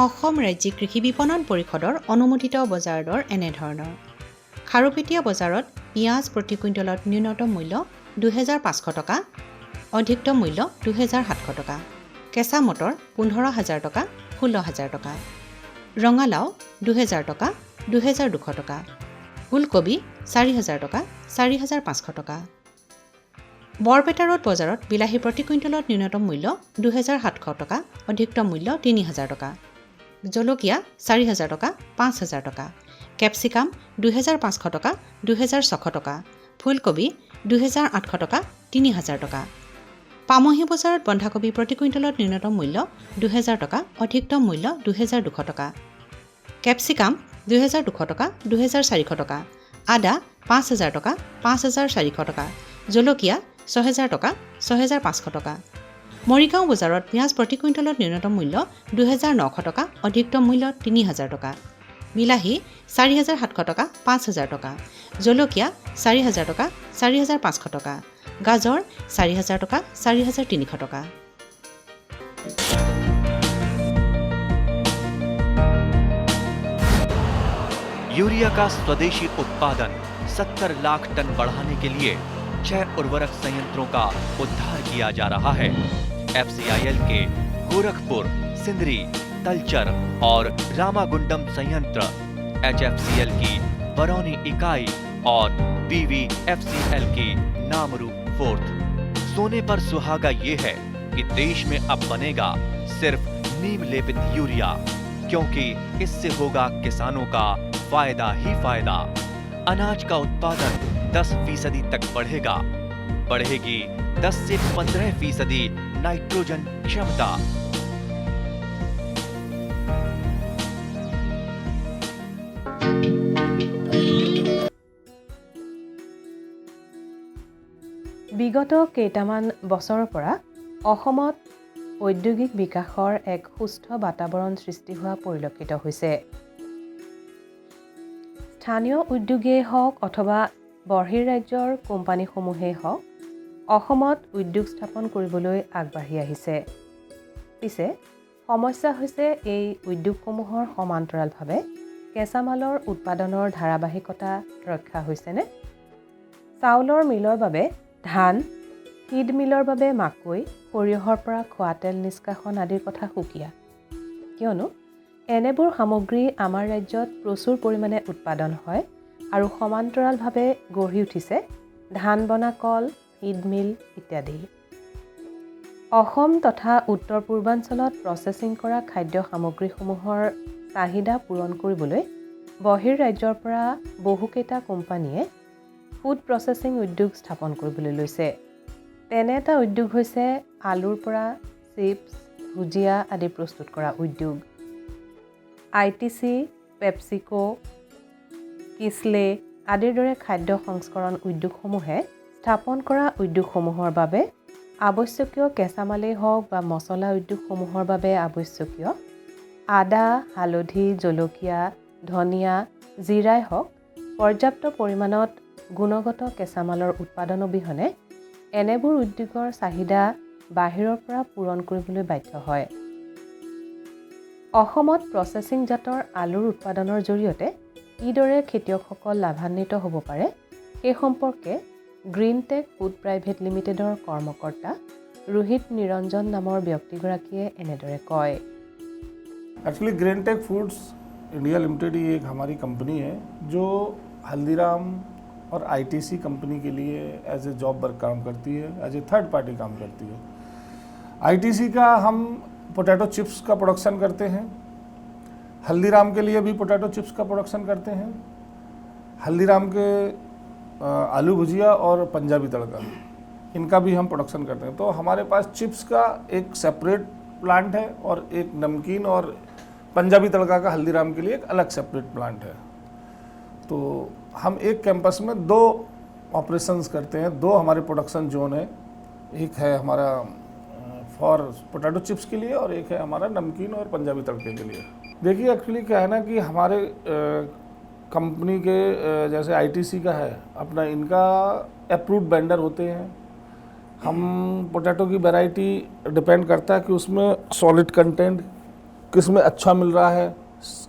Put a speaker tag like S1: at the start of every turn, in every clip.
S1: অসম ৰাজ্যিক কৃষি বিপণন পৰিষদৰ অনুমোদিত বজাৰ দৰ এনেধৰণৰ। খাৰুপেটীয়া বজাৰত পিঁয়াজ প্ৰতি কুইণ্টলত ন্যূনতম মূল্য ২৫০০ টকা, অধিকতম মূল্য ২৭০০ টকা। কেঁচা মটৰ ১৫,০০০ টকা, ১৬,০০০ টকা। ৰঙালাও ২,০০০ টকা, ২,২০০ টকা। ফুলকবি ৪,০০০ টকা, ৪,৫০০ টকা। বৰপেটা ৰোড বজাৰত বিলাহী প্ৰতি কুইণ্টলত ন্যূনতম মূল্য ২,৭০০ টকা, অধিকতম মূল্য ৩,০০০ টকা। জলকীয়া ৪,০০০ টকা, ৫,০০০ টকা। কেপচিকাম ২,৫০০ টকা, ২,৬০০ টকা। ফুলকবি ২,৮০০ টকা, ৩,০০০ টকা। পামহি বজাৰত বন্ধাকবি প্ৰতি কুইণ্টলত ন্যূনতম মূল্য ২,০০০ টকা, অধিকতম মূল্য ২,২০০ টকা। কেপচিকাম ২,২০০ টকা, ২,৪০০ টকা। আদা ৫,০০০ টকা, ৫,৪০০ টকা। জলকীয়া ৬,০০০ টকা, ৬,৫০০ টকা। মৰিগাঁও বজাৰত পিঁয়াজ প্ৰতি কুইণ্টলত ন্যূনতম মূল্য ২,৯০০ টকা, অধিকতম মূল্য ৩,০০০ টকা। বিলাহী ৪,৭০০ টকা, ৫,০০০ টকা। জলকীয়া ৪,০০০ টকা, ৪,৫০০ টকা। গাজৰ ৪,০০০ টকা, ৪,৩০০ টকা।
S2: यूरिया का स्वदेशी उत्पादन 70 लाख टन बढ़ाने के लिए 6 उर्वरक संयंत्रों का उद्धार किया जा रहा है। FCIL के गोरखपुर, सिंदरी, तलचर और रामागुंडम संयंत्र, HFCL की बरौनी इकाई और BVFCL की नामरू फोर्थ। सोने पर सुहागा ये है कि देश में अब बनेगा सिर्फ नीम लेपित यूरिया, क्योंकि इससे होगा किसानों का फायदा ही फायदा। अनाज का उत्पादन 10% तक बढ़ेगा। बढ़ेगी 10 से 15% नाइट्रोजन क्षमता।
S3: বিগত কেইটামান বছৰৰ পৰা অসমত ঔদ্যোগিক বিকাশৰ এক সুস্থ বাতাবৰণ সৃষ্টি হোৱা পৰিলক্ষিত হৈছে। স্থানীয় উদ্যোগেই হওক অথবা বহিঃৰাজ্যৰ কোম্পানীসমূহেই হওক অসমত উদ্যোগ স্থাপন কৰিবলৈ আগবাঢ়ি আহিছে। পিছে সমস্যা হৈছে এই উদ্যোগসমূহৰ সমান্তৰালভাৱে কেঁচামালৰ উৎপাদনৰ ধাৰাবাহিকতা ৰক্ষা হৈছেনে? চাউলৰ মিলৰ বাবে ধান, ফিড মিলৰ বাবে মাকৈ, সৰিয়হৰ পৰা খোৱা তেল নিষ্কাশন আদিৰ কথা সুকীয়া। কিয়নো এনেবোৰ সামগ্ৰী আমাৰ ৰাজ্যত প্ৰচুৰ পৰিমাণে উৎপাদন হয় আৰু সমান্তৰালভাৱে গঢ়ি উঠিছে ধান বনা কল, ফিড মিল ইত্যাদি। অসম তথা উত্তৰ পূৰ্বাঞ্চলত প্ৰচেছিং কৰা খাদ্য সামগ্ৰীসমূহৰ চাহিদা পূৰণ কৰিবলৈ বহিঃৰাজ্যৰ পৰা বহুকেইটা কোম্পানীয়ে ফুড প্ৰচেছিং উদ্যোগ স্থাপন কৰিবলৈ লৈছে। তেনে এটা উদ্যোগ হৈছে আলুৰ পৰা চিপছ, ভুজিয়া আদি প্ৰস্তুত কৰা উদ্যোগ। ITC, পেপচিকো, কিছলে আদিৰ দৰে খাদ্য সংস্কৰণ উদ্যোগসমূহে স্থাপন কৰা উদ্যোগসমূহৰ বাবে আৱশ্যকীয় কেঁচামালেই হওক বা মছলা উদ্যোগসমূহৰ বাবে আৱশ্যকীয় আদা, হালধি, জলকীয়া, ধনিয়া, জিৰাই হওক পৰ্যাপ্ত পৰিমাণত গুণগত কেঁচামালৰ উৎপাদন অবিহনে এনেবোৰ উদ্যোগৰ চাহিদা বাহিৰৰ পৰা পূৰণ কৰিবলৈ বাধ্য হয়। অসমত প্ৰচেছিং জাতৰ আলুৰ উৎপাদনৰ জৰিয়তে কিদৰে খেতিয়কসকল লাভান্বিত হ'ব পাৰে সেই সম্পৰ্কে গ্ৰীণ টেক ফুড প্ৰাইভেট লিমিটেডৰ কৰ্মকৰ্তা ৰোহিত নিৰঞ্জন নামৰ ব্যক্তিগৰাকীয়ে এনেদৰে কয়।
S4: Actually Green Tech Foods India Limited ही एक हमारी कंपनी है जो हल्दीराम और ITC कंपनी के लिए एज ए जॉब वर्क काम करती है, एज ए थर्ड पार्टी काम करती है। ITC का हम पोटैटो चिप्स का प्रोडक्शन करते हैं, हल्दीराम के लिए भी पोटैटो चिप्स का प्रोडक्शन करते हैं। हल्दीराम के आलू भुजिया और पंजाबी तड़का, इनका भी हम प्रोडक्शन करते हैं। तो हमारे पास चिप्स का एक सेपरेट प्लांट है और एक नमकीन और पंजाबी तड़का का हल्दीराम के लिए एक अलग सेपरेट प्लांट है। तो हम एक कैंपस में 2 ऑपरेशंस करते हैं, 2 हमारे प्रोडक्शन जोन है। एक है हमारा फॉर पोटैटो चिप्स के लिए और एक है हमारा नमकीन और पंजाबी तड़के के लिए। देखिए एक्चुअली क्या है ना कि हमारे कंपनी के जैसे आईटीसी का है अपना, इनका अप्रूव्ड वेंडर होते हैं। हम पोटैटो की वैरायटी डिपेंड करता है कि उसमें सॉलिड कंटेंट किस में अच्छा मिल रहा है,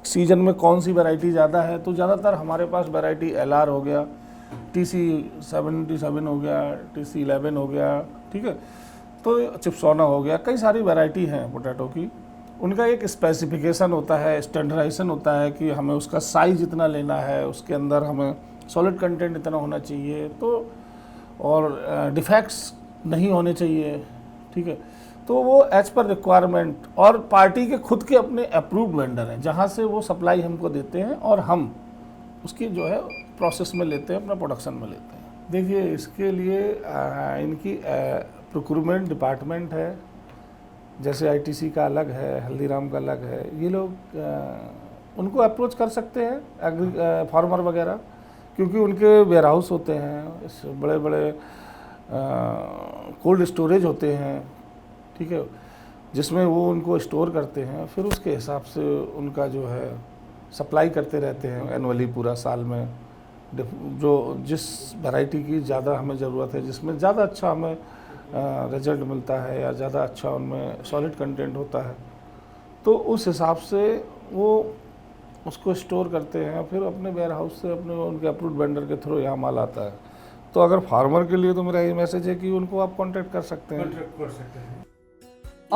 S4: सीजन में कौन सी वैरायटी ज़्यादा है। तो ज़्यादातर हमारे पास वैरायटी LR हो गया, TC77 हो गया, TC11 हो गया, ठीक है, तो चिप्सोना हो गया, कई सारी वैरायटी हैं पोटैटो की। उनका एक स्पेसिफिकेशन होता है, स्टैंडर्डाइजेशन होता है कि हमें उसका साइज इतना लेना है, उसके अंदर हमें सॉलिड कंटेंट इतना होना चाहिए, तो और डिफेक्ट्स नहीं होने चाहिए, ठीक है। तो वो एज पर रिक्वायरमेंट, और पार्टी के खुद के अपने अप्रूव्ड वेंडर हैं जहाँ से वो सप्लाई हमको देते हैं और हम उसकी जो है प्रोसेस में लेते हैं, अपना प्रोडक्शन में लेते हैं। देखिए इसके लिए इनकी प्रोक्यूरमेंट डिपार्टमेंट है, जैसे आईटीसी का अलग है, हल्दीराम का अलग है। ये लोग उनको अप्रोच कर सकते हैं फार्मर वगैरह, क्योंकि उनके वेयर हाउस होते हैं, बड़े बड़े कोल्ड स्टोरेज होते हैं, ठीक है, जिसमें वो उनको स्टोर करते हैं। फिर उसके हिसाब से उनका जो है सप्लाई करते रहते हैं एनुअली, पूरा साल में, जो जिस वैरायटी की ज़्यादा हमें ज़रूरत है, जिसमें ज़्यादा अच्छा हमें रिजल्ट मिलता है या ज़्यादा अच्छा उनमें सॉलिड कंटेंट होता है, तो उस हिसाब से वो उसको स्टोर करते हैं। फिर अपने वेयर हाउस से अपने उनके अप्रूव्ड वेंडर के थ्रू यहाँ माल आता है। तो अगर फार्मर के लिए तो मेरा ये मैसेज है कि उनको आप कॉन्टैक्ट कर सकते हैं।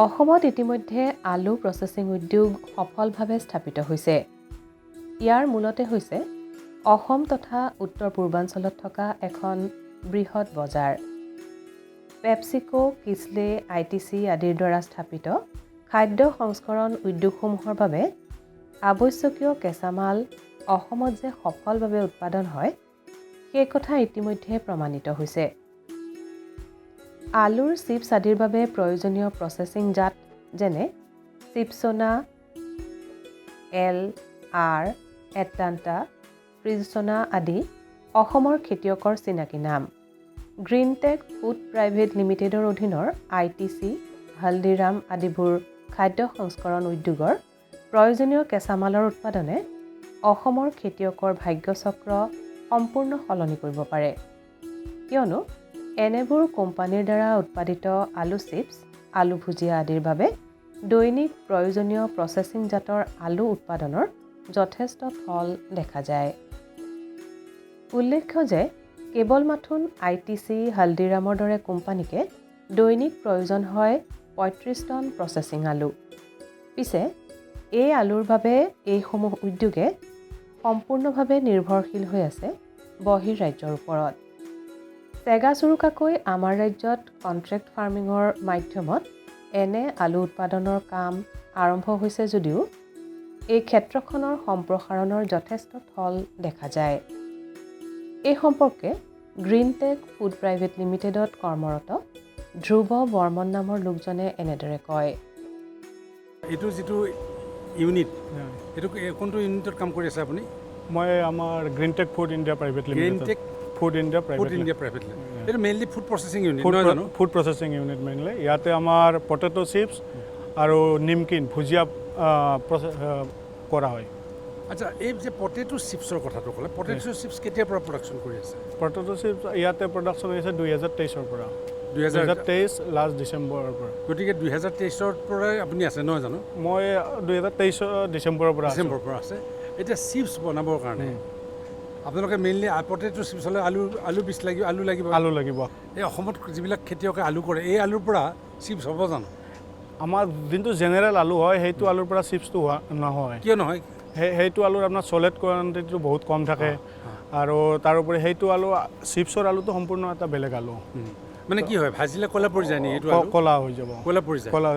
S3: অসমত ইতিমধ্যে আলু প্ৰচেছিং উদ্যোগ সফলভাৱে স্থাপিত হৈছে। ইয়াৰ মূলতে হৈছে অসম তথা উত্তৰ পূৰ্বাঞ্চলত থকা এখন বৃহৎ বজাৰ। পেপচিকো, কিছলে, আইটিচি আদিৰ দ্বাৰা স্থাপিত খাদ্য সংস্কৰণ উদ্যোগসমূহৰ বাবে আৱশ্যকীয় কেঁচামাল অসমত যে সফলভাৱে উৎপাদন হয়, সেই কথা ইতিমধ্যে প্ৰমাণিত হৈছে। আলুৰ চিপছ আদিৰ বাবে প্ৰয়োজনীয় প্ৰচেছিং জাত যেনে চিপছনা, LR, এটলাণ্টা, প্ৰিজছনা আদি অসমৰ খেতিয়কৰ চিনাকি নাম। গ্ৰীণটেক ফুড প্ৰাইভেট লিমিটেডৰ অধীনৰ আইটিচি, হালদিৰাম আদিবোৰ খাদ্য সংস্কৰণ উদ্যোগৰ প্ৰয়োজনীয় কেঁচামালৰ উৎপাদনে অসমৰ খেতিয়কৰ ভাগ্যচক্ৰ সম্পূৰ্ণ সলনি কৰিব পাৰে। কিয়নো এনেবোৰ কোম্পানীৰ দ্বাৰা উৎপাদিত আলু চিপছ, আলু ভুজিয়া আদিৰ বাবে দৈনিক প্ৰয়োজনীয় প্ৰচেছিং জাতৰ আলু উৎপাদনৰ যথেষ্ট থল দেখা যায়। উল্লেখ্য যে কেৱল মাথোন আইটিচি, হালদিৰামৰ দৰে কোম্পানীকে দৈনিক প্ৰয়োজন হয় ৩৫ টন প্ৰচেছিং আলু। পিছে এই আলুৰ বাবে এইসমূহ উদ্যোগে সম্পূৰ্ণভাৱে নিৰ্ভৰশীল হৈ আছে বহিঃৰাজ্যৰ ওপৰত। চেগাচুৰুকাকৈ আমাৰ ৰাজ্যত কণ্ট্ৰেক্ট ফাৰ্মিঙৰ মাধ্যমত এনে আলু উৎপাদনৰ কাম আৰম্ভ হৈছে যদিও এই ক্ষেত্ৰখনৰ সম্প্ৰসাৰণৰ যথেষ্ট থল দেখা যায়। এই সম্পৰ্কে গ্ৰীণটেক ফুড প্ৰাইভেট লিমিটেডত কৰ্মৰত ধ্ৰুৱ বৰ্মন নামৰ লোকজনে এনেদৰে কয়।
S5: এইটো যিটো ইউনিট, এইটো কোনটো ইউনিটত কাম কৰি আছে আপুনি?
S6: মই আমাৰ Greentech food India private limited.
S5: Greentech
S6: food India
S5: private limited. এইটো মেইনলি ফুড প্ৰচেছিং ইউনিট নহয় জানো?
S6: Food processing unit mainly. ইয়াতে আমাৰ পটেটো চিপছ আৰু নিমকিন ভুজিয়া কৰা হয়।
S5: আচ্ছা, এই যে পটেটো চিপছৰ কথাটো ক'লে, পটেটো চিপছ কেতিয়াৰ পৰা প্ৰডাকশ্যন কৰি আছে?
S6: পটেটো চিপছ ইয়াতে প্ৰডাকশ্যন হৈছে 2023ৰ পৰা। 2023 লাষ্ট ডিচেম্বৰৰ পৰা।
S5: গতিকে 2023ৰ পৰাই আপুনি আছে নহয় জানো?
S6: মই 2023 ডিচেম্বৰৰ পৰা
S5: আছে। এতিয়া চিপছ বনাবৰ কাৰণে আপোনালোকে মেইনলি পটেটো চিপছ হ'লে আলু বীজ লাগিব, আলু লাগিব। এই অসমত যিবিলাক খেতিয়কে আলু কৰে, এই আলুৰ পৰা চিপছ হ'ব জানো?
S6: আমাৰ যোনটো জেনেৰেল আলু হয় সেইটো আলুৰ পৰা চিপছটো নহয়।
S5: কিয় নহয়?
S6: সেইটো আলুৰ আপোনাৰ চলেট কোৱান্টিটিটো বহুত কম থাকে, আৰু তাৰোপৰি সেইটো আলু চিপছৰ আলুটো সম্পূৰ্ণ এটা বেলেগ আলু।
S5: মানে কি হয়, ভাজিলে ক'লা পৰি যায় নেকি? এইটো
S6: ক'লা হৈ যাব,
S5: ক'লা পৰি যায়,
S6: ক'লা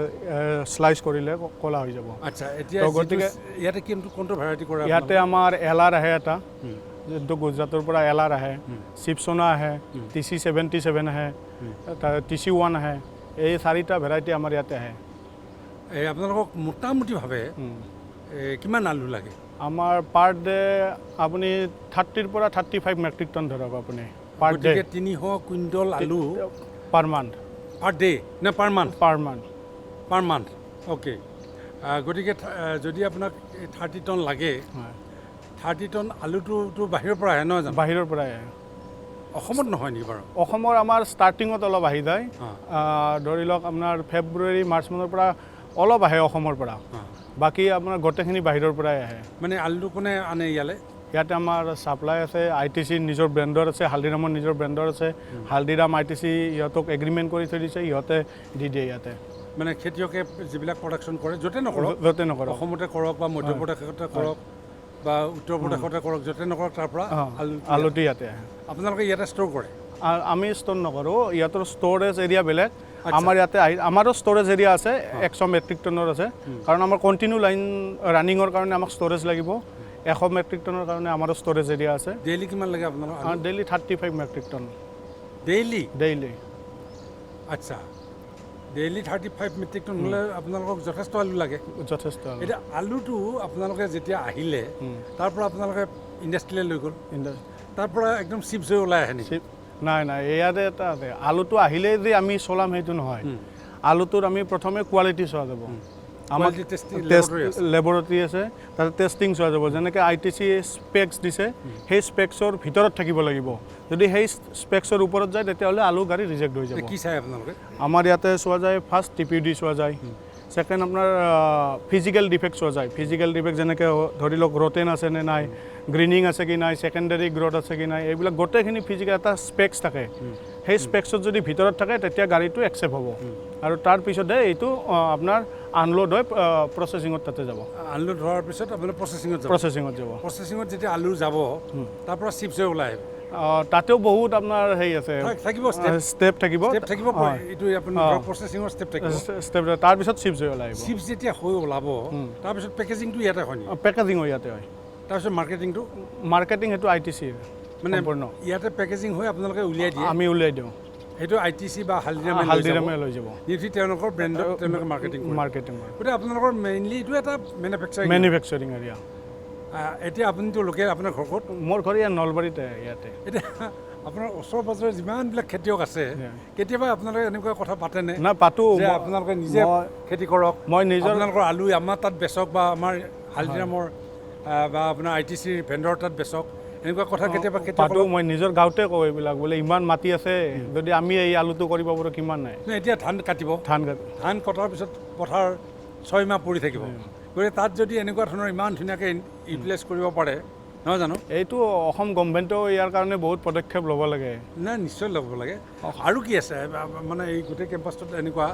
S6: শ্লাইচ কৰিলে ক'লা হৈ যাব।
S5: আচ্ছা, এতিয়া গতিকে ইয়াতে কোনটো ভেৰাইটি কৰা?
S6: ইয়াতে আমাৰ LR আহে এটা, যোনটো গুজৰাটৰ পৰা এলাৰ আহে, চিপছনা আহে, TC77 আহে, TC1 আহে, এই 4টা ভেৰাইটি আমাৰ ইয়াতে আহে।
S5: এই আপোনালোকক মোটামুটিভাৱে কিমান আলু লাগে?
S6: আমাৰ পাৰ ডে আপুনি 30ৰ পৰা 35 মেট্ৰিক টন ধৰক আপুনি পাৰ ডে।
S5: 300 কুইণ্টল আলু
S6: পাৰ মান্থ।
S5: পাৰ ডে নে per month?
S6: Per month.
S5: Per month, okay. গতিকে যদি আপোনাক 30 টন লাগে, 30 টন আলুটোতো বাহিৰৰ পৰা আহে নহয় জানো?
S6: বাহিৰৰ পৰাই আহে।
S5: অসমত নহয় নেকি বাৰু?
S6: অসমৰ আমাৰ ষ্টাৰ্টিঙত অলপ আহি যায়, ধৰি লওক আপোনাৰ ফেব্ৰুৱাৰী মাৰ্চ মানৰ পৰা অলপ আহে অসমৰ পৰা, বাকী আপোনাৰ গোটেইখিনি বাহিৰৰ পৰাই আহে।
S5: মানে আলুটো কোনে আনে ইয়ালৈ?
S6: ইয়াতে আমাৰ ছাপ্লাই আছে, ITC নিজৰ ব্ৰেণ্ডৰ আছে, হালদিৰামৰ নিজৰ ব্ৰেণ্ডৰ আছে, হালদিৰাম ITC ইহঁতক এগ্ৰিমেণ্ট কৰি থৈ দিছে, ইহঁতে দি দিয়ে ইয়াতে।
S5: মানে খেতিয়কে যিবিলাক প্ৰডাকশ্যন কৰে য'তে নকৰক, অসমতে কৰক বা মধ্যপ্ৰদেশতে কৰক বা উত্তৰ প্ৰদেশতে কৰক, য'তে নকৰক তাৰ পৰা
S6: আলুটো ইয়াতে আহে।
S5: আপোনালোকে ইয়াতে ষ্ট'ৰ কৰে?
S6: আমি ষ্ট'ৰ নকৰোঁ, ইহঁতৰ ষ্ট'ৰেজ এৰিয়া বেলেগ। আমাৰ ইয়াতে আমাৰো ষ্ট'ৰেজ এৰিয়া আছে, 100 মেট্ৰিক টনৰ আছে, কাৰণ আমাৰ কণ্টিনিউ লাইন ৰানিঙৰ কাৰণে আমাক ষ্ট'ৰেজ লাগিব। 100 মেট্ৰিক টনৰ কাৰণে আমাৰো ষ্ট'ৰেজ এৰিয়া আছে।
S5: ডেইলি কিমান লাগে আপোনালোকৰ?
S6: Daily 35 metric ton.
S5: ডেইলি? আচ্ছা, ডেইলি 35 মেট্ৰিক টন হ'লে আপোনালোকক যথেষ্ট আলু লাগে।
S6: যথেষ্ট।
S5: এতিয়া আলুটো আপোনালোকে যেতিয়া আহিলে তাৰ পৰা আপোনালোকে ইণ্ডাষ্ট্ৰীলৈ লৈ গ'ল, তাৰ পৰা একদম চিপছ হৈ ওলাই আহে নেকি?
S6: নাই, ইয়াতে এটা আছে, আলুটো আহিলেই যে আমি চলাম সেইটো নহয়। আলুটোৰ আমি প্ৰথমে কোৱালিটি চোৱা যাব, আমাৰ লেবৰেটৰী আছে, তাতে টেষ্টিং চোৱা যাব। যেনেকৈ ITC স্পেক্স দিছে, সেই স্পেক্সৰ ভিতৰত থাকিব লাগিব। যদি সেই স্পেক্সৰ ওপৰত যায় তেতিয়াহ'লে আলু গাড়ী ৰিজেক্ট হৈ যাব।
S5: কি চাই আপোনালোকে?
S6: আমাৰ ইয়াতে চোৱা যায়, ফাৰ্ষ্ট TPD চোৱা যায়, ছেকেণ্ড আপোনাৰ ফিজিকেল ডিফেক্ট চোৱা যায়। ফিজিকেল ডিফেক্ট যেনেকৈ ধৰি লওক ৰটেন আছে নে নাই, গ্ৰীনিং আছে কি নাই, ছেকেণ্ডাৰী গ্ৰথ আছে কি নাই, এইবিলাক গোটেইখিনি ফিজিকেল এটা স্পেক্স থাকে। সেই স্পেক্সত যদি ভিতৰত থাকে তেতিয়া গাড়ীটো একচেপ্ট হ'ব, আৰু তাৰপিছতহে এইটো আপোনাৰ আনলোড হৈ প্ৰচেছিঙত তাতে যাব।
S5: আনলোড হোৱাৰ পিছত আপোনাৰ প্ৰচেছিঙত যাব? প্ৰচেছিঙত যেতিয়া আলু যাব তাৰ পৰা চিপছ হৈ ওলাই আহিব?
S6: তাতেও বহুত আপোনাৰ হেৰি আছে, ষ্টেপ থাকিব,
S5: এইটো আপুনি প্ৰচেছিঙৰ ষ্টেপ থাকিব,
S6: তাৰপিছত চিপছ হৈ ওলাই আহিব।
S5: চিপছ যেতিয়া হৈ ওলাব তাৰপিছত পেকেজিংটো ইয়াতে হয় নেকি?
S6: পেকেজিং ইয়াতে হয়।
S5: তাৰপিছত মাৰ্কেটিং সেইটো
S6: ITC
S5: মানে ইয়াতে পেকেজিং হৈ আপোনালোকে উলিয়াই দিয়ে?
S6: আমি উলিয়াই দিওঁ।
S5: সেইটো ITC বা হালদিৰামে
S6: লৈ যাব,
S5: তেওঁলোকৰ ব্ৰেণ্ডত তেওঁলোকে মাৰ্কেটিং। গতিকে আপোনালোকৰ মেইনলি এইটো এটা মেনুফেকচাৰিং এৰিয়া। এতিয়া আপুনিতো লোকেল, আপোনাৰ ঘৰ ক'ত?
S6: মোৰ ঘৰ ইয়াত নলবাৰীতে। ইয়াতে
S5: এতিয়া আপোনাৰ ওচৰ পাজৰে যিমানবিলাক খেতিয়ক আছে, কেতিয়াবা আপোনালোকে এনেকুৱা কথা পাতেনে?
S6: না, পাতোঁ।
S5: আপোনালোকে নিজে খেতি কৰক,
S6: মই নিজৰ
S5: আপোনালোকৰ আলু আমাৰ তাত বেচক বা আমাৰ হালদিৰামৰ বা আপোনাৰ ITC ভেণ্ডৰ তাত বেচক, এনেকুৱা কথা কেতিয়াবা
S6: পাতোঁ। মই নিজৰ গাঁৱতে কওঁ এইবিলাক, বোলে ইমান মাটি আছে, যদি আমি এই আলুটো কৰিব পাৰোঁ কিমান নাই।
S5: এতিয়া ধান কাটিব, ধান কটাৰ পিছত পথাৰ 6 মাহ পৰি থাকিব, গতিকে তাত যদি এনেকুৱা ধৰণৰ ইমান ধুনীয়াকৈ ইউটিলাইজ কৰিব পাৰে, নহয় জানো?
S6: এইটো অসম গভৰ্ণমেণ্টেও ইয়াৰ কাৰণে বহুত পদক্ষেপ ল'ব লাগে।
S5: নাই, নিশ্চয় ল'ব লাগে। আৰু কি আছে মানে এই গোটেই কেম্পাছটোত এনেকুৱা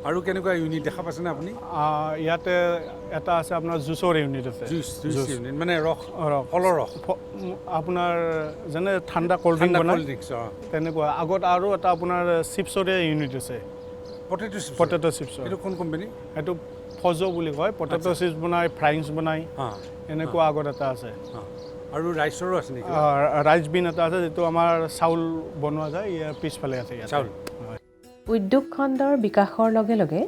S5: আৰু কেনেকুৱা ইউনিট দেখা পাইছেনে আপুনি?
S6: ইয়াতে এটা আছে আপোনাৰ জুচৰ ইউনিট আছে।
S5: জুচ ইউনিট মানে ফলৰ ৰস,
S6: আপোনাৰ যেনে ঠাণ্ডা ক'ল্ড ড্ৰিংক বনায় তেনেকুৱা। আগত আৰু এটা আপোনাৰ চিপছৰে ইউনিট আছে, পটেটো চিপছৰ।
S5: এইটো কোন কোম্পানী?
S6: এইটো ফজো বুলি কয়। পটেটো চিপছ বনায়, ফ্ৰাইংছ বনায়, এনেকুৱা আগত এটা আছে।
S5: আৰু ৰাইচৰো আছে নেকি?
S6: ৰাইচ বিন এটা আছে, যিটো আমাৰ চাউল বনোৱা যায়, ইয়াৰ পিছফালে আছে চাউল।
S3: উদ্যোগ খণ্ডৰ বিকাশৰ লগে লগে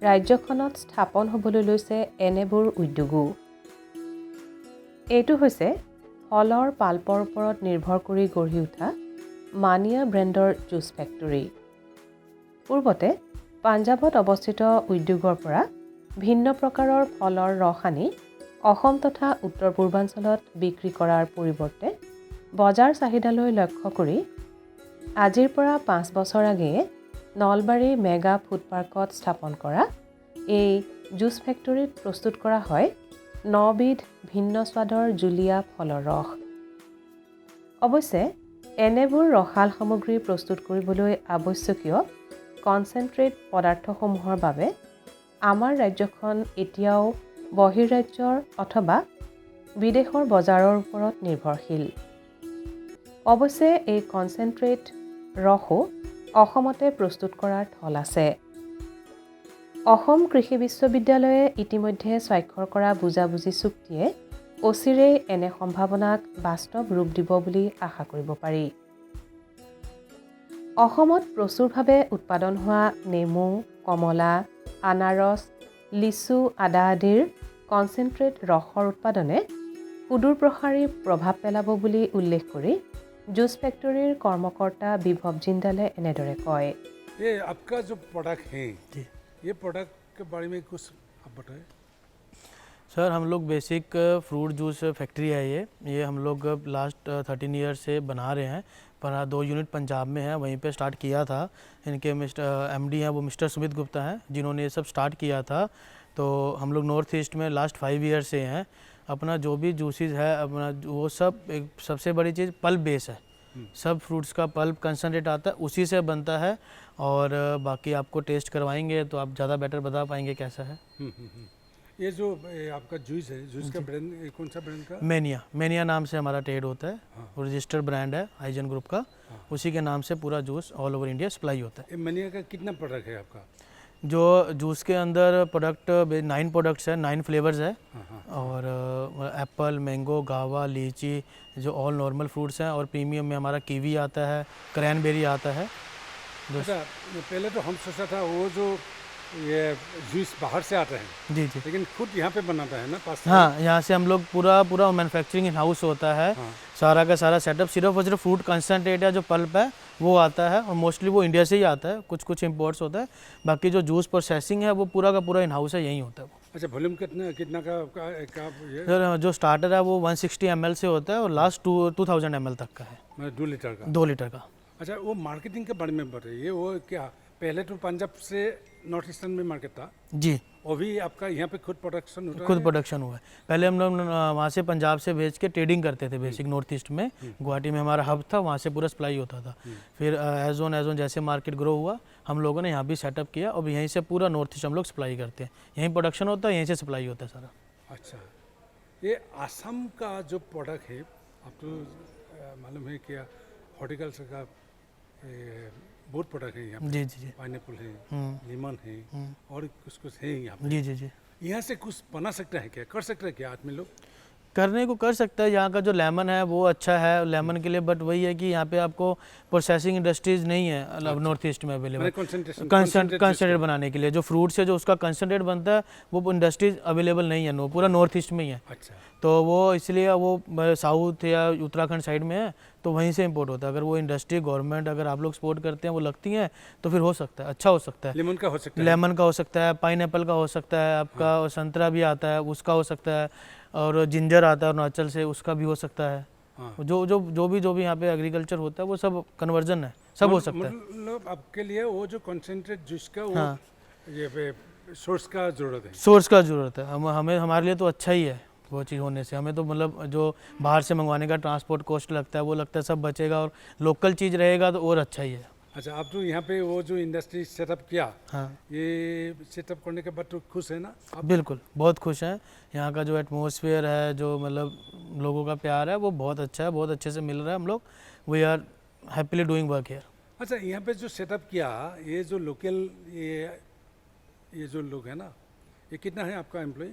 S3: ৰাজ্যখনত স্থাপন হ'বলৈ লৈছে এনেবোৰ উদ্যোগো। এইটো হৈছে ফলৰ পাল্পৰ ওপৰত নিৰ্ভৰ কৰি গঢ়ি উঠা মানিয়া ব্ৰেণ্ডৰ জুচ ফেক্টৰী। পূৰ্বতে পাঞ্জাৱত অৱস্থিত উদ্যোগৰ পৰা ভিন্ন প্ৰকাৰৰ ফলৰ ৰস আনি অসম তথা উত্তৰ পূৰ্বাঞ্চলত বিক্ৰী কৰাৰ পৰিৱৰ্তে বজাৰ চাহিদালৈ লক্ষ্য কৰি আজিৰ পৰা 5 বছৰ আগেয়ে নলবাৰী মেগা ফুড পাৰ্কত স্থাপন কৰা এই জুচ ফেক্টৰীত প্ৰস্তুত কৰা হয় 9 বিধ ভিন্ন স্বাদৰ জুলীয়া ফলৰ ৰস। অৱশ্যে এনেবোৰ ৰসাল সামগ্ৰী প্ৰস্তুত কৰিবলৈ আৱশ্যকীয় কনচেনট্ৰেট পদাৰ্থসমূহৰ বাবে আমাৰ ৰাজ্যখন এতিয়াও বহিৰ্ৰাজ্যৰ অথবা বিদেশৰ বজাৰৰ ওপৰত নিৰ্ভৰশীল। অৱশ্যে এই কনচেনট্ৰেট ৰসো অসমতে প্ৰস্তুত কৰাৰ থল আছে। অসম কৃষি বিশ্ববিদ্যালয়ে ইতিমধ্যে স্বাক্ষৰ কৰা বুজাবুজি চুক্তিয়ে অচিৰেই এনে সম্ভাৱনাক বাস্তৱ ৰূপ দিব বুলি আশা কৰিব পাৰি। অসমত প্ৰচুৰভাৱে উৎপাদন হোৱা নেমু, কমলা, আনাৰস, লিচু, আদা আদিৰ কনচেনট্ৰেট ৰসৰ উৎপাদনে সুদূৰ প্ৰসাৰী প্ৰভাৱ পেলাব বুলি উল্লেখ কৰি জুচ ফেক্টৰীৰ কৰ্মকৰ্তা বিভৱ জিন্দালে এনেদৰে কয়।
S5: ये आपका जो प्रोडक्ट है ये प्रोडक्ट के बारे में कुछ आप बताएं।
S7: सर हम लोग बेसिक फ्रूट जूस फैक्ट्री है ये हम लोग लास्ट 13 ईयर से बना रहे हैं, पर 2 यूनिट पंजाब में है, वहीं पे स्टार्ट किया था। इनके MD हैं वो मिस्टर सुमित गुप्ता हैं जिन्होंने ये सब स्टार्ट किया था। तो हम लोग नॉर्थ ईस्ट में लास्ट 5 ईयर से हैं। अपना जो भी जूसेस है अपना वो सब एक सबसे बड़ी चीज़ पल्प बेस है, सब फ्रूट्स का पल्प कंसनट्रेट आता है उसी से बनता है। और बाकी आपको टेस्ट करवाएंगे तो आप ज़्यादा बेटर बता पाएंगे कैसा है।
S5: ये जो आपका जूस है, जूस का ब्रांड कौन सा ब्रांड का?
S7: मेनिया नाम से हमारा ट्रेड होता है, वो रजिस्टर्ड ब्रांड है हाइजन ग्रुप का, उसी के नाम से पूरा juice all over India supply होता है।
S5: ये मेनिया का कितना प्रोडक्ट है आपका?
S7: जो जूस के अंदर प्रोडक्ट 9 प्रोडक्ट्स है, 9 फ्लेवर्स है। और एप्पल, मैंगो, गावा, लीची, जो ऑल नॉर्मल फ्रूट्स हैं। और प्रीमियम में हमारा कीवी आता है, क्रैनबेरी आता है।
S5: अच्छा, पहले तो हम सोचा था वो जो ये जूस बाहर से आते हैं,
S7: जी जी,
S5: लेकिन खुद यहाँ पे बनाता है ना पास?
S7: हाँ, यहाँ से हम लोग पूरा मैन्युफैक्चरिंग इन हाउस होता है। सारा का सारा सेटअप, सिर्फ और सिर्फ फ्रूट कंसनट्रेट है जो पल्प है वो आता है, और मोस्टली वो इंडिया से ही आता है, कुछ इम्पोर्ट्स होता है। बाकी जो जूस प्रोसेसिंग है वो पूरा का पूरा इन हाउस है, यहीं होता है।
S5: अच्छा, वॉल्यूम कितना का ये?
S7: सर जो स्टार्टर है वो 160 ml से होता है और लास्ट 2000 ml तक का है,
S5: 2 लीटर का।
S7: 2 लीटर का।
S5: अच्छा, वो मार्केटिंग के बारे में बताइए। वो क्या पहले तो पंजाब से नॉर्थ ईस्टर्न में मार्केट था
S7: जी,
S5: अभी आपका यहाँ पे खुद प्रोडक्शन होता है?
S7: खुद प्रोडक्शन हुआ है। पहले हम लोग वहाँ से पंजाब से भेज के ट्रेडिंग करते थे बेसिक नॉर्थ ईस्ट में। गुवाहाटी में हमारा हब था, वहाँ से पूरा सप्लाई होता था। फिर एज ऑन जैसे मार्केट ग्रो हुआ हम लोगों ने यहाँ भी सेटअप किया, और यहीं से पूरा नॉर्थ ईस्ट हम लोग सप्लाई करते हैं। यहीं प्रोडक्शन होता है, यहीं से सप्लाई होता है सारा।
S5: अच्छा, ये आसाम का जो प्रोडक्ट है, आप तो मालूम है क्या हॉर्टिकल्चर का बहुत प्रोडक्ट है यहाँ पे।
S7: जी जी जी,
S5: पाइनएप्पल है, लीमन है, और कुछ है यहाँ पे।
S7: जी जी जी,
S5: यहाँ से कुछ बना सकता है क्या, कर सकता है क्या आदमी लोग?
S7: करने को कर सकता है। यहाँ का जो लेमन है वो अच्छा है लेमन के लिए, बट वही है कि यहाँ पे आपको प्रोसेसिंग इंडस्ट्रीज नहीं है नॉर्थ ईस्ट में अवेलेबल कंसनट्रेट बनाने के लिए। जो फ्रूट्स है जो उसका कंसनट्रेट बनता है वो इंडस्ट्रीज अवेलेबल नहीं है, पूरा नॉर्थ ईस्ट में ही है।
S5: अच्छा,
S7: तो वो इसलिए वो साउथ या उत्तराखंड साइड में है तो वहीं से इंपोर्ट होता है। अगर वो इंडस्ट्री गवर्नमेंट अगर आप लोग एक्सपोर्ट करते हैं वो लगती हैं तो फिर हो सकता है, अच्छा हो सकता है।
S5: लेमन का हो सकता है,
S7: लेमन का हो सकता है, पाइनएप्पल का हो सकता है आपका, और संतरा भी आता है उसका हो सकता है, और जिंजर आता है अरुणाचल से उसका भी हो सकता है। जो भी यहाँ पे एग्रीकल्चर होता है वो सब कन्वर्जन है, सब हो सकता है।
S5: मतलब आपके लिए वो जो कंसंट्रेट जूस का वो ये सोर्स का जरूरत है,
S7: हमें हमारे लिए तो अच्छा ही है वो चीज़ होने से। हमें तो मतलब जो बाहर से मंगवाने का ट्रांसपोर्ट कॉस्ट लगता है वो लगता है सब बचेगा, और लोकल चीज़ रहेगा तो और अच्छा ही है।
S5: अच्छा, आप तो यहाँ पे वो जो इंडस्ट्री सेटअप किया,
S7: हाँ,
S5: ये सेटअप करने के बाद तो खुश है ना आप?
S7: बिल्कुल, बहुत खुश हैं। यहाँ का जो एटमॉस्फेयर है, जो मतलब लोगों का प्यार है वो बहुत अच्छा है, बहुत अच्छे से मिल रहा है। हम लोग we are happily doing work here.
S5: अच्छा, यहाँ पे जो सेटअप किया, ये जो लोकल ये जो लोग है ना, ये कितना है आपका एम्प्लॉय?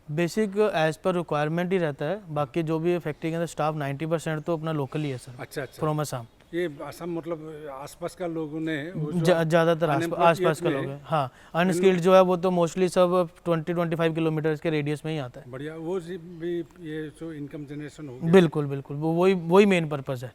S7: बेसिक एज पर रिक्वायरमेंट ही रहता है, बाकी जो भी फैक्ट्री के अंदर स्टाफ 90% तो अपना लोकल ही है सर।
S5: अच्छा,
S7: फ्रॉम असम।
S5: ये असम मतलब आसपास का लोगों ने
S7: ज़्यादातर आसपास का लोग हैं। हाँ, अनस्किल्ड जो है वो तो मोस्टली सब 20-25 किलोमीटर के रेडियस में ही आता है।
S5: बढ़िया, वो भी ये जो इनकम जनरेशन हो,
S7: बिल्कुल वही मेन पर्पज़ है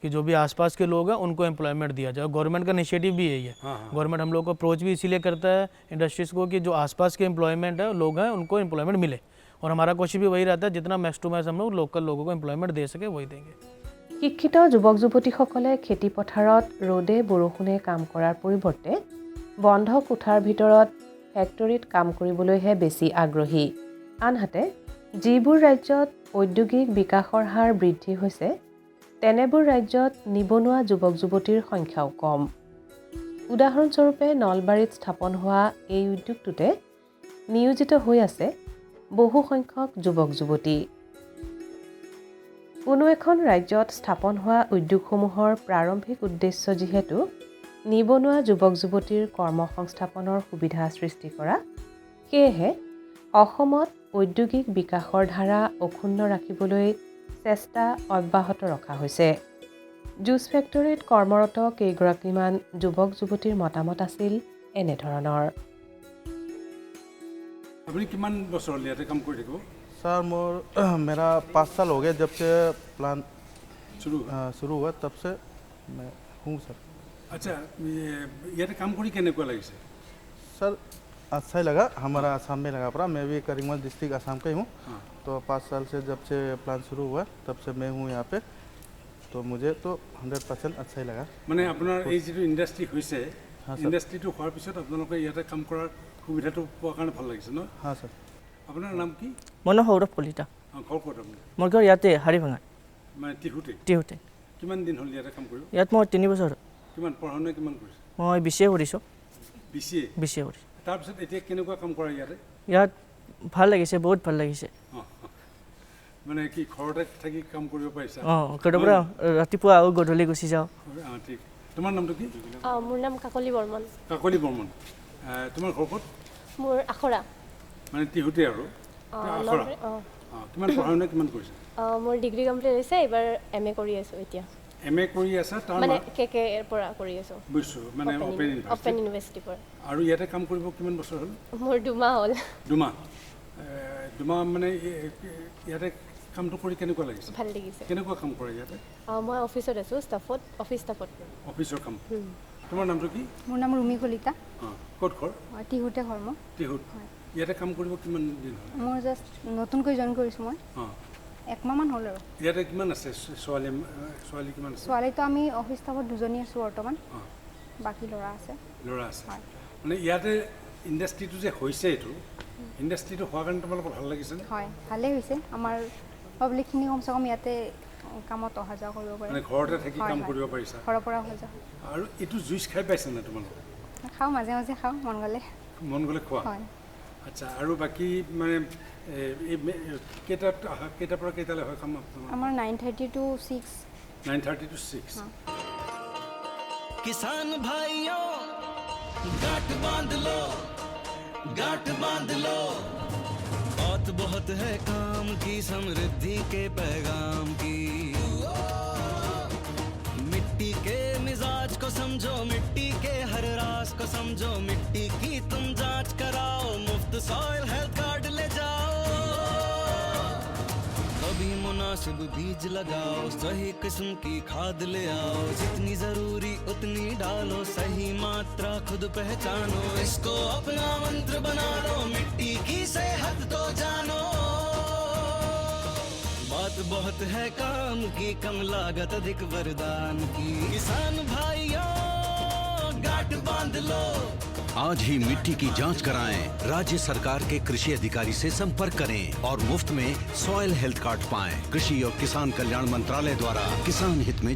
S7: कि जो भी आसपास के लोग हैं उनको एम्प्लॉयमेंट दिया जाए। गवर्नमेंट का इनिशिएटिव भी यही है। गवर्नमेंट हम लोग को अप्रोच भी इसीलिए करता है इंडस्ट्रीज़ को कि जो आसपास के एम्प्लॉयमेंट है लोग हैं उनको एम्प्लॉयमेंट मिले, और हमारा कोशिश भी वही रहता है जितना मैक्स टू मैक्स हम लोग लोकल लोगों को एम्प्लॉयमेंट दे सके वही देंगे।
S3: শিক্ষিত যুৱক যুৱতীসকলে খেতি পথাৰত ৰ'দে বৰষুণে কাম কৰাৰ পৰিৱৰ্তে বন্ধ কোঠাৰ ভিতৰত ফেক্টৰীত কাম কৰিবলৈহে বেছি আগ্ৰহী। আনহাতে যিবোৰ ৰাজ্যত ঔদ্যোগিক বিকাশৰ হাৰ বৃদ্ধি হৈছে তেনেবোৰ ৰাজ্যত নিবনুৱা যুৱক যুৱতীৰ সংখ্যাও কম। উদাহৰণস্বৰূপে নলবাৰীত স্থাপন হোৱা এই উদ্যোগটোতে নিয়োজিত হৈ আছে বহু সংখ্যক যুৱক যুৱতী। কোনো এখন ৰাজ্যত স্থাপন হোৱা উদ্যোগসমূহৰ প্ৰাৰম্ভিক উদ্দেশ্য যিহেতু নিবনুৱা যুৱক যুৱতীৰ কৰ্মসংস্থাপনৰ সুবিধা সৃষ্টি কৰা, সেয়েহে অসমত ঔদ্যোগিক বিকাশৰ ধাৰা অক্ষুণ্ণ ৰাখিবলৈ চেষ্টা অব্যাহত ৰখা হৈছে। জুচ ফেক্টৰীত কৰ্মৰত কেইগৰাকীমান যুৱক যুৱতীৰ মতামত আছিল এনেধৰণৰ।
S5: আপুনি কিমান বছৰ হ'ল ইয়াতে কাম কৰি থাকিব?
S7: सर मेरा 5 साल हो गया जब से प्लान
S5: শুরু
S7: शुरू हुआ तब से मैं हूँ सर।
S5: আচ্ছা, ইয়াতে কাম কৰি কেনেকুৱা লাগিছে?
S7: सर अच्छा ही लगा, हमारा आसाम में लगा पड़ा। मैं भी करीमगंज डिस्ट्रिक्ट आसाम का ही हूँ।
S5: हाँ।
S7: तो 5 साल से जब से प्लान शुरू हुआ तब से मैं हूँ यहाँ पे, तो मुझे तो 100% अच्छा ही लगा।
S5: মানে আপোনাৰ এই যিটো ইণ্ডাষ্ট্ৰি হৈছে,
S7: हाँ सर।
S5: ইণ্ডাষ্ট্ৰিটো হোৱাৰ পিছত আপোনালোকে ইয়াতে কাম কৰাৰ সুবিধাটো পোৱাৰ কাৰণে ভাল লাগিছে ন?
S7: हाँ सर।
S5: আপোনাৰ নাম কি?
S8: মোৰ নাম সৌৰভ কলিতা।
S5: ঘৰ ক'ত আপোনাৰ?
S8: মোৰ ঘৰ ইয়াতে হাৰিভাঙা
S5: মানে টিহুতে?
S8: টিহুতে।
S5: কিমান দিন হ'ল ইয়াতে কাম কৰিব?
S8: ইয়াত মই 3 বছৰ
S5: কিমান পঢ়া শুনা কিমান কৰিছে?
S8: মই BCA কৰিছোঁ।
S5: BCA?
S8: BCA কৰিছোঁ।
S5: তাৰপিছত এতিয়া কেনেকুৱা কাম কৰা ইয়াতে?
S8: ইয়াত ভাল লাগিছে, বহুত ভাল লাগিছে।
S5: মানে কি ঘৰতে থাকি কাম কৰিব পাৰিছা?
S8: অঁ, কেতিয়াবা ৰাতিপুৱা আৰু গধূলি গুচি যাওঁ।
S5: ঠিক। তোমাৰ নামটো কি?
S9: মোৰ নাম কাকলি বৰ্মন।
S5: কাকলি বৰ্মন। তোমাৰ ঘৰ ক'ত?
S9: মোৰ আখৰা।
S5: মানে টিহুতে আৰু? আখৰা। কিমান পঢ়া শুনা কিমান কৰিছে?
S9: মোৰ ডিগ্ৰী কমপ্লিট হৈছে, এইবাৰ MA কৰি আছোঁ এতিয়া।
S5: MA কৰি আছা? তাৰ
S9: মানে KK ৰ পৰা কৰি আছোঁ।
S5: বুজিছোঁ, মানে
S9: অপেন ইউনিভাৰ্চিটিৰ পৰা।
S5: আৰু ইয়াতে কাম কৰিব কিমান বছৰ হ'ল?
S9: মোৰ 2 মাহ হ'ল।
S5: 2 মাহ? 2 মাহ মানে ইয়াতে কামটো কৰি কেনেকুৱা লাগিছে?
S9: ভাল লাগিছে।
S5: কেনেকুৱা কাম কৰে ইয়াতে?
S9: মই অফিচত আছোঁ, অফিচ ষ্টাফত।
S5: অফিচৰ কাম। তোমাৰ নামটো কি?
S10: মোৰ নাম ৰুমি কলিতা।
S5: ক'ত ঘৰ?
S10: টিহুতে ঘৰ মোৰ।
S5: টিহুত। ইয়াতে কাম কৰিব কিমান দিন হ'ল?
S10: মোৰ জাষ্ট নতুনকৈ জইন কৰিছোঁ মই। 1 মাহমান হ'ল আৰু।
S5: ইয়াতে কিমান আছে ছোৱালী কিমান আছে?
S10: ছোৱালীটো আমি অফিচ ষ্টাফত 2জনী আছোঁ বৰ্তমান, বাকী ল'ৰা আছে।
S5: ল'ৰা আছে। মানে ইয়াতে ইণ্ডাষ্ট্ৰিটো যে হৈছে, এইটো ইণ্ডাষ্ট্ৰিটো হোৱাৰ কাৰণে তোমালোকৰ ভাল লাগিছেনে?
S10: হয়, ভালেই হৈছে। আমাৰ পাব্লিকখিনি কমচে কম ইয়াতে কামত অহা যোৱা কৰিব পাৰে।
S5: মানে ঘৰতে থাকি কাম কৰিব পাৰিছা?
S10: ঘৰৰ পৰা অহা যোৱা।
S5: আৰু এইটো জুইচ খাই পাইছা নে তোমালোকে?
S10: খাওঁ, মাজে মাজে খাওঁ, মন গ'লে।
S5: মন গ'লে খোৱা?
S10: হয়।
S5: আচ্ছা, আৰু বাকী মানে কেইটাৰ পৰা কেইটালৈ হয় কাম?
S10: আমাৰ 9:30 to 6।
S5: 9:30 to 6।
S11: किसान भाइयों गांठ बांध लो, गांठ बांध लो, बात बहुत है काम की, समृद्धि के पैगाम की। मिट्टी के मिजाज को समझो, मिट्टी के हर राज को समझो, मिट्टी की तुम जांच कराओ, मुफ्त सॉइल हेल्थ कार्ड ले जाओ। कभी मुनासिब बीज लगाओ, सही किस्म की खाद ले आओ, जितनी जरूरी उतनी डालो, सही मात्रा खुद पहचानो, इसको अपना मंत्र बना लो, मिट्टी की सेहत तो जानो। बात बहुत है काम की, कम लागत अधिक वरदान की, किसान भाइयों गांठ बांध लो।
S12: आज ही मिट्टी की जांच कराएं, राज्य सरकार के कृषि अधिकारी से संपर्क करें और मुफ्त में सॉइल हेल्थ कार्ड पाएं। कृषि और किसान कल्याण मंत्रालय द्वारा किसान हित में